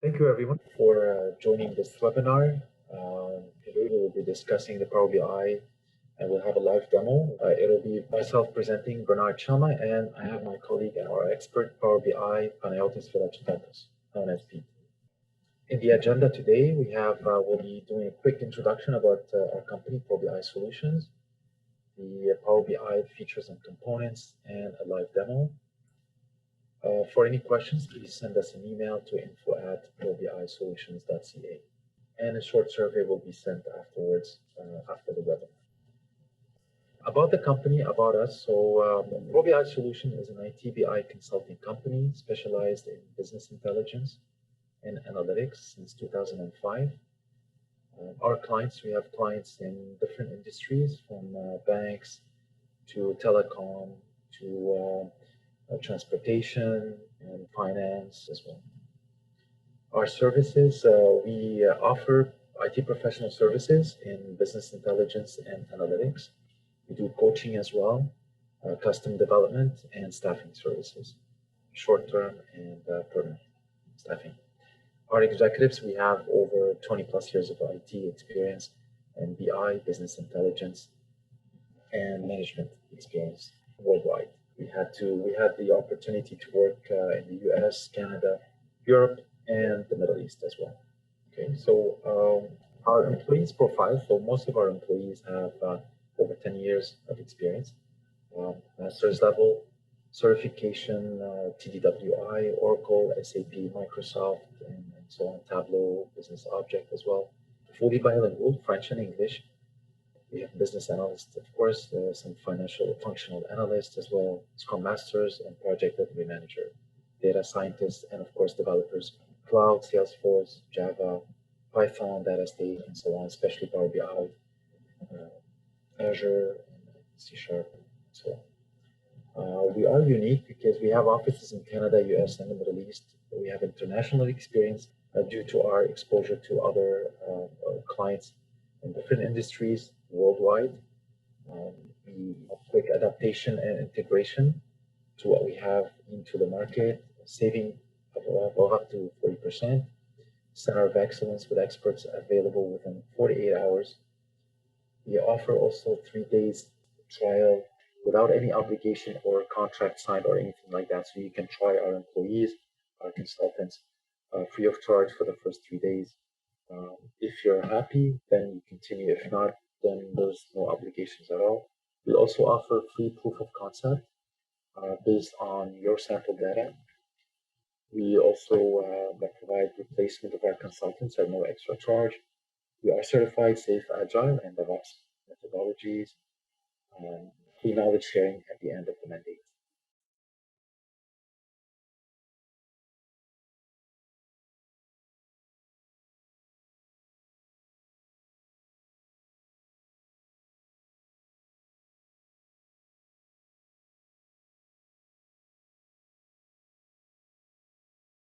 Thank you everyone for joining this webinar. Today we will be discussing the Power BI and we'll have a live demo. It'll be myself presenting, Bernard Chama, and I have my colleague and our expert, Power BI, Panayotis Villachitatos, known as Pete. In the agenda today, we'll be doing a quick introduction about our company, Power BI Solutions, the Power BI features and components, and a live demo. For any questions, please send us an email to info@probisolutions.ca. And a short survey will be sent afterwards, after the webinar. About the company, about us. So ProBI Solution is an ITBI consulting company specialized in business intelligence and analytics since 2005. Our clients, we have clients in different industries from banks to telecom to transportation and finance as well. Our services, we offer IT professional services in business intelligence and analytics. We do coaching as well, custom development and staffing services, short-term and permanent staffing. Our executives, we have over 20 plus years of IT experience and BI, business intelligence, and management experience worldwide. We had the opportunity to work in the US, Canada, Europe, and the Middle East as well. Okay, so our employees profile, so most of our employees have over 10 years of experience, master's level, certification, TDWI, Oracle, SAP, Microsoft, and so on, Tableau, Business Object as well. Fully bilingual, French and English. We have business analysts, of course, some functional analysts as well, Scrum Masters and project delivery manager, data scientists, and of course developers, Cloud, Salesforce, Java, Python, Data Stage, and so on, especially Power BI, Azure, and C#, and so on. We are unique because we have offices in Canada, US, and the Middle East. We have international experience due to our exposure to other clients in different industries worldwide. We have quick adaptation and integration to what we have into the market, saving of up to 40%. Center of Excellence with experts available within 48 hours. We offer also 3 days trial without any obligation or contract signed or anything like that. So you can try our employees, our consultants, free of charge for the first 3 days. If you're happy, then you continue. If not, then there's no obligations at all. We also offer free proof of concept based on your sample data. We also provide replacement of our consultants at no extra charge. We are certified safe, agile, and DevOps methodologies. Free knowledge sharing at the end of